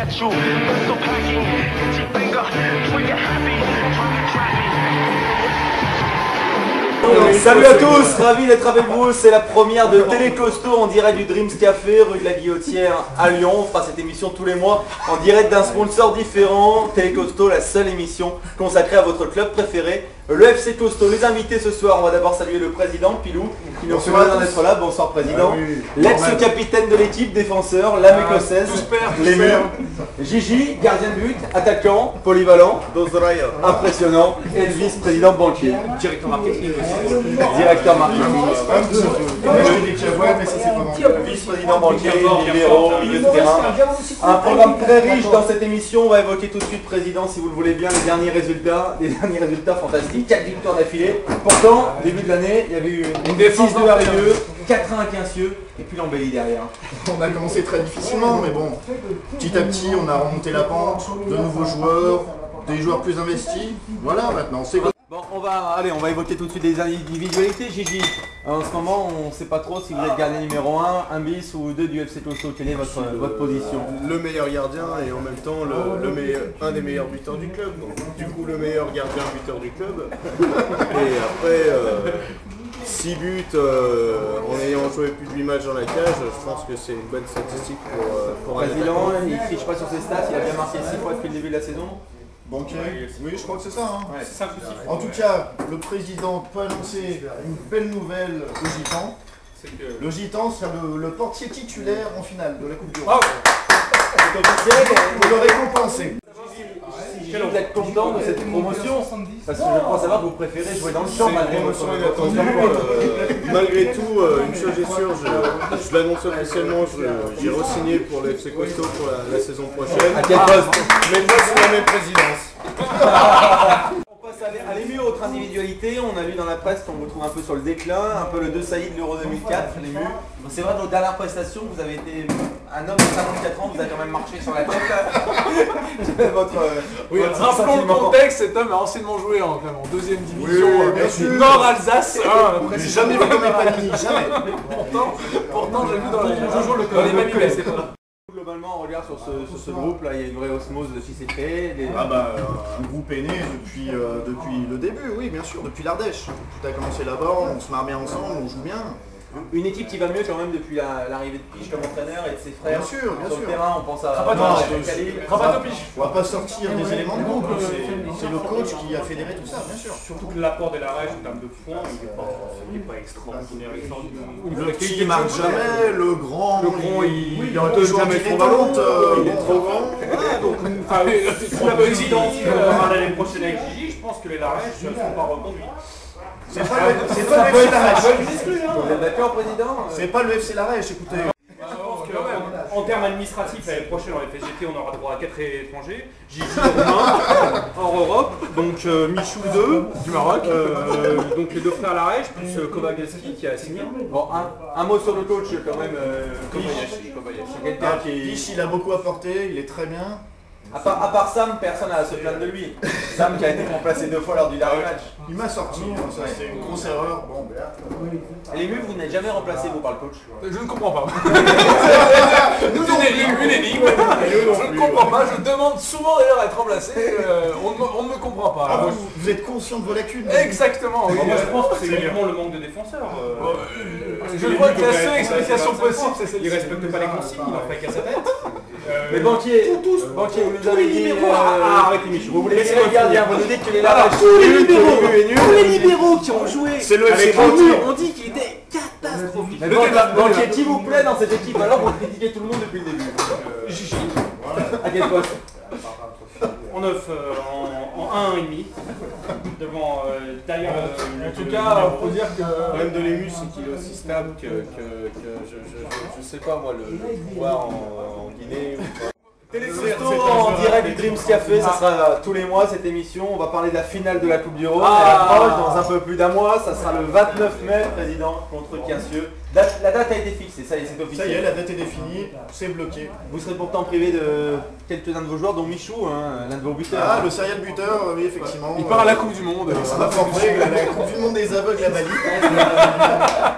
natural. Pistol packing, itchy finger, trigger happy, trying to trap me. Salut à tous, ravi d'être avec vous. C'est la première de Télécosto en direct du Dreams Café, rue de la Guillotière à Lyon. On fera cette émission tous les mois en direct d'un sponsor différent. Télécosto, la seule émission consacrée à votre club préféré, le FC Costo. Les invités ce soir, on va d'abord saluer le président Pilou, qui nous fait l'honneur d'être là. Bonsoir président. L'ex-capitaine de l'équipe, défenseur, l'âme écossaise, les murs. Gigi, gardien de but, attaquant, polyvalent, impressionnant, et le vice-président banquier. Directeur marketing aussi. Directeur marketing. Vice-président banquier, libéraux, milieu de terrain. Un programme très riche dans cette émission. On va évoquer tout de suite, président, si vous le voulez bien, les derniers résultats fantastiques. 4 victoires d'affilée. Pourtant, début de l'année, il y avait eu une 6-2 à Rieux, 4-1 à Quincieux, et puis l'embellie derrière. On a commencé très difficilement, mais bon, petit à petit, on a remonté la pente, de nouveaux joueurs, des joueurs plus investis. Voilà, maintenant, c'est bon. Bon, on va évoquer tout de suite des individualités. Gigi, en ce moment, on ne sait pas trop si vous êtes gardien numéro 1 bis ou 2 du FC Costo. Quelle est votre position? Le meilleur gardien et en même temps un des meilleurs buteurs du club. Donc, du coup, le meilleur gardien buteur du club. Et après, 6 buts en ayant joué plus de 8 matchs dans la cage, je pense que c'est une bonne statistique pour un président. Il ne triche pas sur ses stats, il a bien marqué 6 fois depuis le début de la saison. Banquier, oui, je crois que c'est ça. Hein. Ouais, c'est ça. En tout cas, le président peut annoncer une belle nouvelle au Gitan. Le Gitan sera le portier titulaire en finale de la Coupe du Roi. Vous le récompenser. Si vous êtes content de cette promotion, parce que je crois savoir que vous préférez jouer dans le champ malgré votre Malgré tout, une chose est sûre, je l'annonce officiellement, j'ai re-signé pour le FC Costo pour la saison prochaine. À quel poste? Mais pas sous la même présidence. On passe à l'ému, autre individualité. On a lu dans la presse qu'on vous trouve un peu sur le déclin, un peu le De Sailly de l'Euro 2004, l'ému. C'est vrai, dans vos dernières prestations, vous avez été un homme de 54 ans, vous avez quand même marché sur la tête. Rappelons le contexte, cet homme a anciennement joué en deuxième division Nord-Alsace. J'ai jamais vu comme Panini, jamais. Pourtant, j'ai vu dans les Mamibès, c'est pas. Globalement, on regarde sur ce groupe, là, il y a une vraie osmose qui s'est créée. Un groupe est né depuis le début, oui, bien sûr, depuis l'Ardèche. Tout a commencé là-bas, on se marre bien ensemble, on joue bien. Une équipe qui va mieux quand même depuis l'arrivée de Piche comme entraîneur et de ses frères. Bien sûr, bien sur sûr. le terrain, on pense à On va pas sortir des éléments de groupe, c'est le coach qui a fédéré tout ça, bien sûr. Surtout que l'apport de l'Ardèche en termes de points, il n'est pas extraordinaire. Le petit il marque jamais, le grand il est toujours jamais trop ballon, il est trop grand. Sous la présidence, l'année prochaine avec Gigi, je pense que les Lardèches ne seront pas reconduits. C'est pas le FC L'Ardèche. Vous êtes d'accord, président? C'est pas le FC L'Ardèche, écoutez. Je pense qu'en termes administratifs, l'année prochaine, en FSGT, on aura droit à 4 étrangers. Gigi 1 hors Europe, donc Michou 2 du Maroc, donc les deux frères Larèche, plus Kobayashi qui a signé. Bon, un mot sur le coach quand même. Kobayashi. C'est quelqu'un qui est... Piche, il a beaucoup apporté, il est très bien. À part Sam, personne n'a à se plaindre de lui. Sam qui a été remplacé 2 fois lors du dernier match. Il m'a sorti, ça c'est une grosse erreur. Bon, L'ému, vous n'êtes jamais remplacé vous par le coach? Je ne comprends pas. Une énigme. Je ne comprends pas. Je demande souvent d'ailleurs à être remplacé. On ne me comprend pas. Vous êtes conscient de vos lacunes. Exactement, oui. Moi, je pense que c'est uniquement le manque de défenseurs. Je crois que la seule explication possible, c'est celle-ci. Il respecte pas les consignes, il en fait qu'à sa tête. Mais banquier, vous nous avez dit... arrêtez Michou. Vous voulez laisser le gardien, vous nous dites que les Larèche tous les libéraux qui ont joué C'est le FC avec Banquier. on dit qu'il était catastrophique. Banquier, qui vous plaît dans cette équipe alors vous critiquez tout le monde depuis le début? Gigi. À quel poste? En 9, en 1,5. Devant, derrière. En tout cas, il faut dire que... Le problème de l'ému, c'est qu'il est aussi stable que je sais pas moi, le pouvoir en Guinée ou pas. Télécosto en direct du Dreams Café, ça sera tous les mois cette émission. On va parler de la finale de la Coupe du Rhône. Elle approche dans un peu plus d'un mois. Ça sera le 29 mai, président, contre Quincieux. La date a été fixée, ça y est, c'est officiel. Ça y est, la date est définie, c'est bloqué. Vous serez pourtant privé de quelques-uns de vos joueurs, dont Michou, l'un de vos buteurs. Ah, le serial buteur, oui, effectivement. Il part à la Coupe du Monde. Ça m'a formé la Coupe du Monde des aveugles à Bali.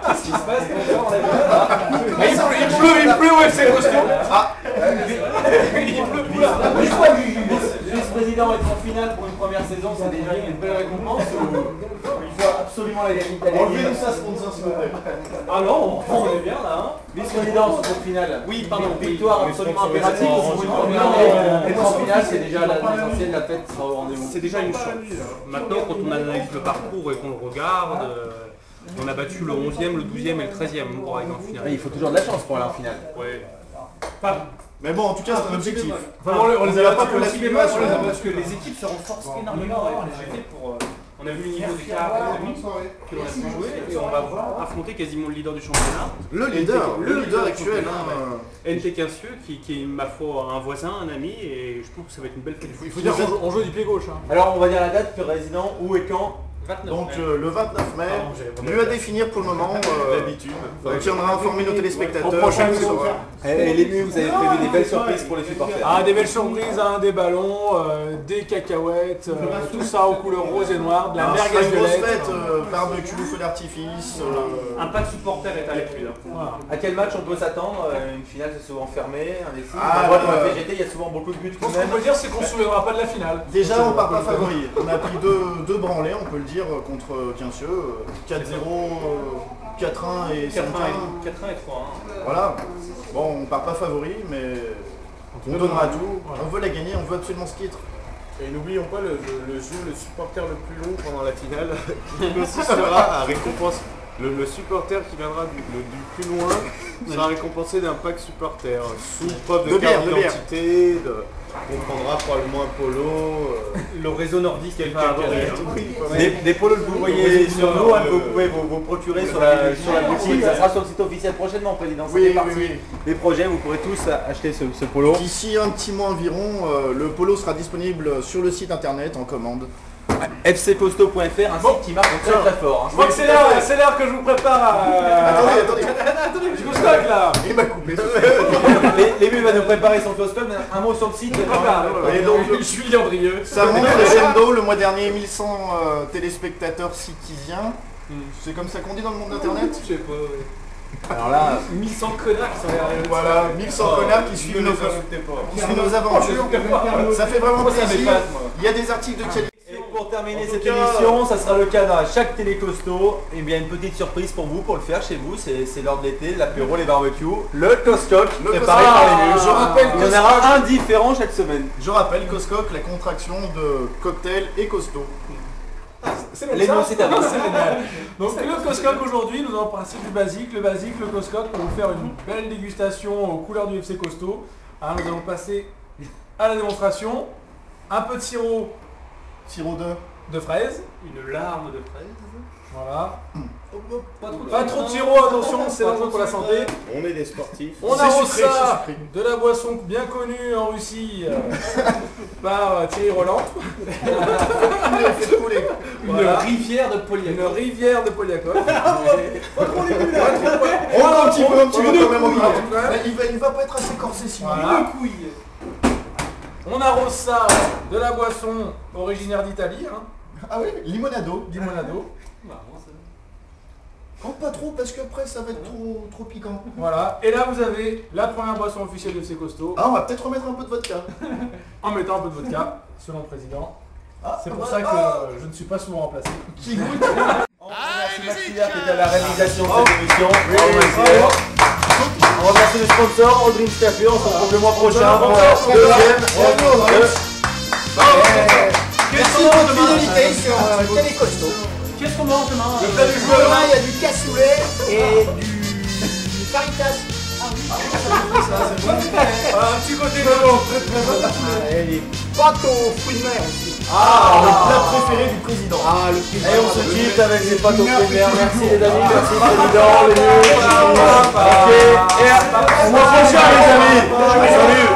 Qu'est-ce qui se passe? Il pleut au FC Costo. Vice-président être en finale pour une première saison, c'est déjà une belle récompense ou il faut absolument la gagner? Enlevez-nous ça, sponsor, s'il vous plaît. Ah non, on est bien là. Hein. Vice-président sur cette finale. Oui, pardon. Une victoire absolument impérative pour une première année. Être en finale, c'est déjà l'essentiel, la fête sera au rendez-vous. C'est déjà une chance. Maintenant, quand on analyse le parcours et qu'on le regarde, on a battu le 11e, le 12e et le 13e pour arriver en finale. Il faut toujours de la chance pour aller en finale. Ouais. Mais bon, en tout cas, c'est un objectif. Enfin, on les a pas pour la parce que les équipes se renforcent énormément dans les FGT pour. On a vu le niveau d'écart que l'on a pu jouer et on va affronter quasiment le leader du championnat. Le leader actuel. NT Quincieux qui est ma foi un voisin, un ami et je trouve que ça va être une belle fête. Il faut dire qu'on joue du pied gauche. Hein. Alors on va dire la date, président, où et quand? 29 Donc mai. le 29 mai, lieu à définir pour le moment. D'habitude. On tiendra informer nos téléspectateurs. Au prochain on saura. Et l'ému, vous avez prévu des belles surprises pour les supporters. Ah, des belles surprises, hein, des ballons, des cacahuètes, tout ça aux couleurs rose et noires, de la Alors, ce sera merguez une grosse violette. fête, barbecue, feu d'artifice. Un pack supporter est à l'appui là. Voilà. À quel match on peut s'attendre? Une finale c'est souvent fermé, indécis. Ah, On voit que dans la VGT il y a souvent beaucoup de buts Je tout pense de même. qu'on peut dire c'est qu'on ne se souviendra pas de la finale. Déjà, on part pas favori. On a pris deux branlés, on peut le dire, contre Quincieux. 4-0, 4-1 et 5-1. 4-1 et 3. Voilà. Bon, on part pas favori, mais on donnera tout. On veut la gagner, on veut absolument ce titre. Et n'oublions pas le supporter le plus long pendant la finale, qui consistera à récompenser. Le supporter qui viendra du plus loin sera récompensé d'un pack supporter, sous preuve de carte d'identité, on prendra probablement un polo. Le réseau nordique est Des polos que vous voyez sur nous, hein, que vous pouvez vous procurer sur la boutique. Ça sera sur le site officiel prochainement, président. Ça fait partie des projets, vous pourrez tous acheter ce polo. D'ici un petit mois environ, le polo sera disponible sur le site internet en commande. fccosto.fr, un site qui marche très très fort. Je crois que c'est l'heure que je vous prépare à... Attendez. Attendez, je vous stocke là. Il m'a coupé. L'ému va nous préparer son close-club, mais un mot sur le site. Et donc, Je suis Liandrieux. ça monte crescendo. Le mois dernier, 1100 téléspectateurs citiziens. C'est comme ça qu'on dit dans le monde d'internet. Je sais pas, oui. Alors là, 1100 connards qui sont derrière. Voilà, 1100 connards qui suivent nos aventures. Ça fait vraiment plaisir. Il y a des articles de qualité. et pour terminer cette émission, ça sera le cas à chaque télécosto. Et bien une petite surprise pour vous, pour le faire chez vous, c'est l'heure de l'été, l'apéro, les barbecues, le Coscoc préparé par les nuls. Je rappelle Il y en aura un différent chaque semaine. Je rappelle Coscoc, la contraction de cocktail et costaud. Les noms c'est à vous. C'est génial. Donc le Coscoc aujourd'hui, nous avons le principe du basique. Le basique, le Coscoc, pour vous faire une belle dégustation aux couleurs du FC Costaud. Alors, nous allons passer à la démonstration. Un peu de sirop Sirop de fraise. Une larme de fraise. Voilà. Pas Pas trop de sirop, attention, c'est dangereux pour la santé. On est des sportifs. On C'est arrose sucré, ça c'est sucré. de la boisson bien connue en Russie par Thierry Roland. Une Voilà. rivière de Polyakov. Une rivière de Polyakov. On va un petit peu quand même encore. Il va pas être assez corsé sinon. Voilà. On arrose ça de la boisson originaire d'Italie, hein, Ah oui, limonado. limonado. Oh, pas trop parce qu'après ça va être trop piquant. Voilà. Et là vous avez la première boisson officielle de FC Costaud, Ah, on va peut-être remettre un peu de vodka. en mettant un peu de vodka, selon le président. Ah, C'est pour ça que je ne suis pas souvent remplacé. Qui goûte. On remercie Maxilla qui est à la réalisation de cette émission. On remercie le sponsor, All Dreams Café. On se retrouve le mois prochain pour la deuxième. Merci pour votre fidélité sur Télécosto. Qu'est-ce qu'on mange demain Le plat du joueur. Demain, il y a du cassoulet et du faritas. Un petit côté melon, très très bon. Et les pâtes aux fruits de mer aussi. Ah, Le plat préféré du président. Et on se quitte avec les pâtes aux fruits de mer. Merci les amis, merci président, les nuls. Ok, et au mois prochain les amis. Salut.